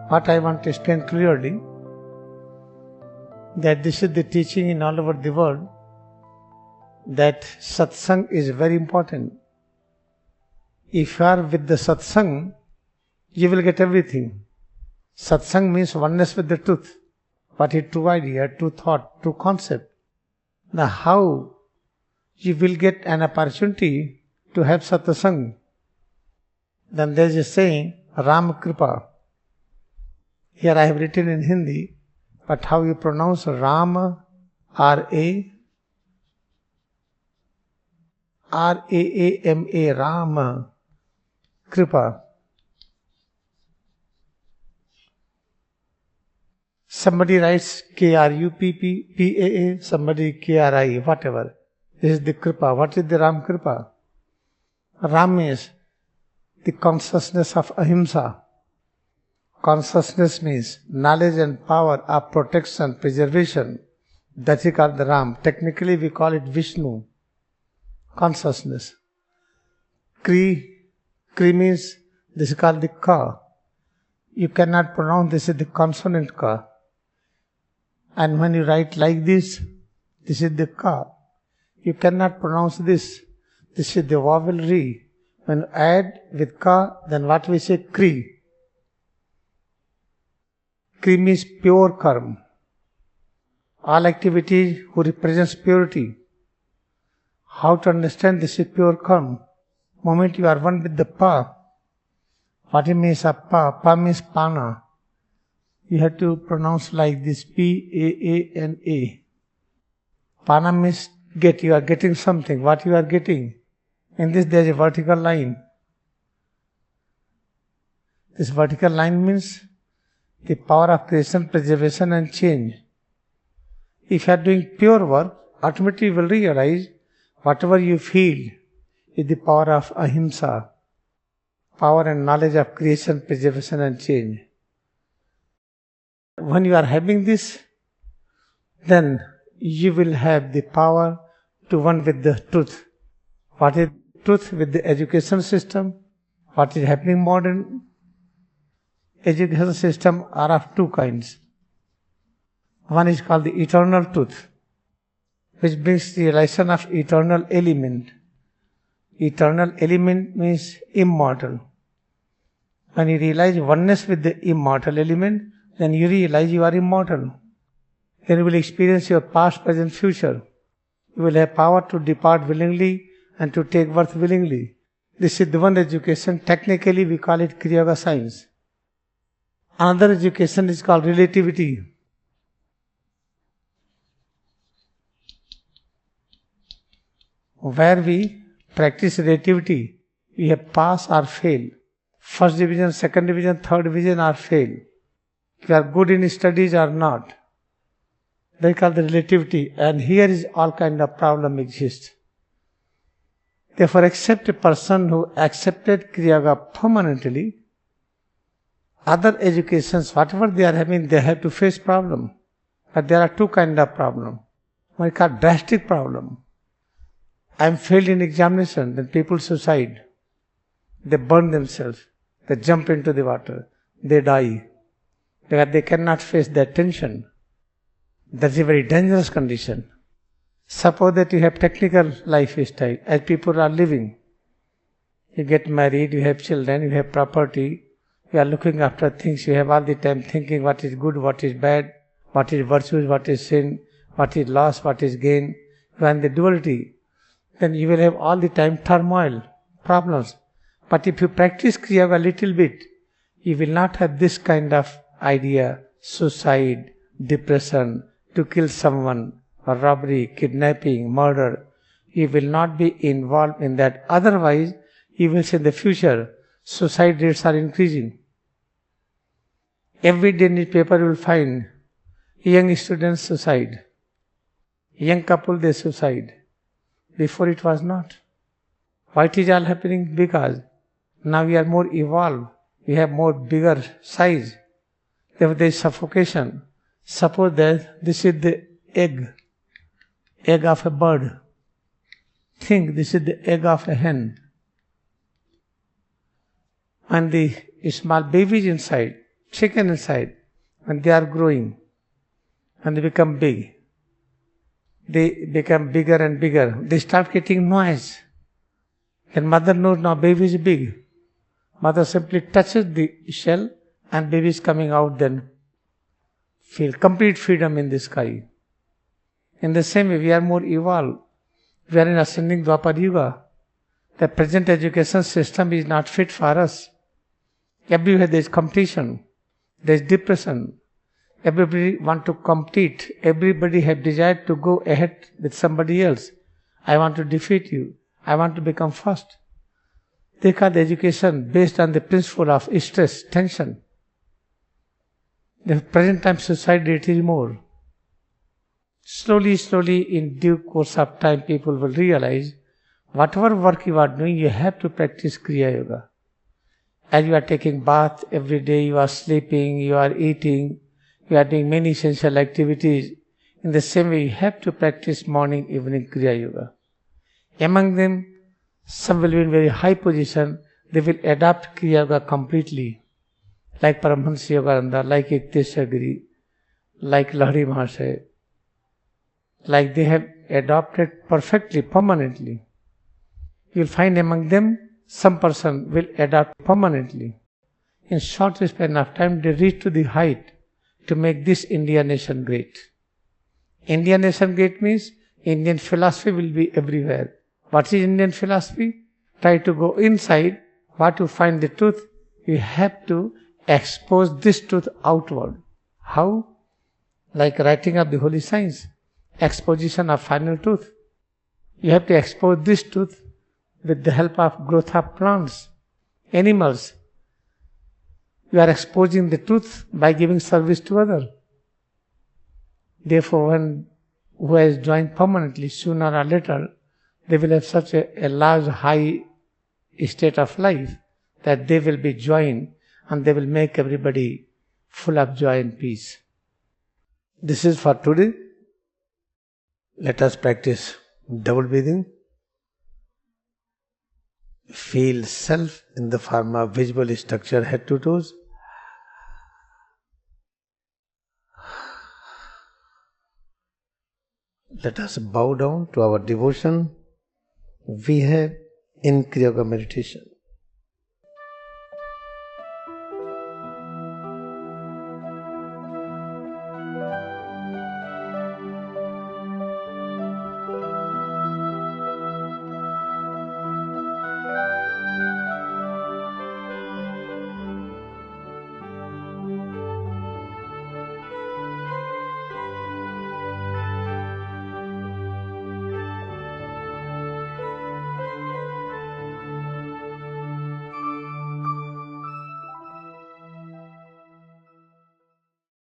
What I want to explain clearly, that this is the teaching in all over the world, that satsang is very important. If you are with the satsang, you will get everything. Satsang means oneness with the truth. What is true idea, true thought, true concept. Now how you will get an opportunity to have satsang? Then there is a saying, Ram Kripa. Here I have written in Hindi, but how you pronounce Rama, R-A-A-M-A, Rama, Kripa. Somebody writes K-R-U-P-P-P-A-A, somebody K-R-I, whatever. This is the Kripa. What is the Ram Kripa? Ram is the consciousness of Ahimsa. Consciousness means knowledge and power of protection, preservation. That is called the Ram. Technically we call it Vishnu. Consciousness. Kri means, this is called the Ka. You cannot pronounce, this is the consonant Ka. And when you write like this is the Ka. You cannot pronounce this. This is the vowel Ri. When you add with Ka, then what we say? Kri. Kri means pure karma. All activities who represents purity. How to understand this is pure karma? Moment you are one with the Pa. What it means of Pa? Pa means Pana. You have to pronounce like this, P-A-A-N-A. Pana means get, you are getting something. What you are getting? In this there is a vertical line. This vertical line means the power of creation, preservation and change. If you are doing pure work, automatically you will realize whatever you feel is the power of Ahimsa. Power and knowledge of creation, preservation and change. When you are having this, then you will have the power to one with the truth. What is truth? With the education system, what is happening modern education system are of two kinds. One is called the eternal truth, which brings the realization of eternal element. Eternal element means immortal. When you realize oneness with the immortal element, then you realize you are immortal. Then you will experience your past, present, future. You will have power to depart willingly and to take birth willingly. This is the one education. Technically we call it Kriya Yoga science. Another education is called relativity. Where we practice relativity, we have pass or fail. First division, second division, third division or fail. If you are good in studies or not. They call the relativity, and here is all kind of problem exist. Therefore, except a person who accepted Kriya Yoga permanently, other educations, whatever they are having, they have to face problem. But there are two kind of problem. One is called drastic problem. I am failed in examination, then people suicide. They burn themselves. They jump into the water. They die. Because they cannot face that tension. That's a very dangerous condition. Suppose that you have technical lifestyle, as people are living. You get married, you have children, you have property, you are looking after things, you have all the time thinking what is good, what is bad, what is virtues, what is sin, what is loss, what is gain. You are in the duality. Then you will have all the time turmoil, problems. But if you practice Kriya Yoga a little bit, you will not have this kind of idea, suicide, depression, to kill someone, or robbery, kidnapping, murder. You will not be involved in that. Otherwise, you will see in the future, suicide rates are increasing. Every day in the paper you will find young students suicide. Young couple, they suicide. Before it was not. Why it is all happening? Because now we are more evolved. We have more bigger size. Therefore there is suffocation. Suppose that this is the egg of a bird. Think this is the egg of a hen. And the small baby is inside. chicken inside. When they are growing and they become big, they become bigger and bigger. They start getting noise. And mother knows now baby is big. Mother simply touches the shell and baby is coming out, then feel complete freedom in the sky. In the same way, we are more evolved. We are in ascending Dwapar Yuga. The present education system is not fit for us. Everywhere there is competition, there is depression. Everybody want to compete. Everybody have desire to go ahead with somebody else. I want to defeat you. I want to become first. They call the education based on the principle of stress, tension. The present time society it is more. Slowly, in due course of time, people will realize whatever work you are doing, you have to practice Kriya Yoga. As you are taking bath every day, you are sleeping, you are eating, you are doing many essential activities. In the same way, you have to practice morning, evening Kriya Yoga. Among them, some will be in very high position, they will adopt Kriya Yoga completely. Like Paramahansa Yogananda, like Yukteswar Giri, like Lahari Mahasaya. Like they have adopted perfectly, permanently. You will find among them, some person will adopt permanently. In short span of time, they reach to the height to make this Indian nation great. Indian nation great means Indian philosophy will be everywhere. What is Indian philosophy? Try to go inside. What you find the truth, you have to expose this truth outward. How? Like writing of the holy science, exposition of final truth. You have to expose this truth with the help of growth of plants, animals. You are exposing the truth by giving service to others. Therefore, one who has joined permanently, sooner or later, they will have such a large, high state of life that they will be joined and they will make everybody full of joy and peace. This is for today. Let us practice double breathing. Feel self in the form of visible structure head to toes. Let us bow down to our devotion we have in Kriya Yoga meditation.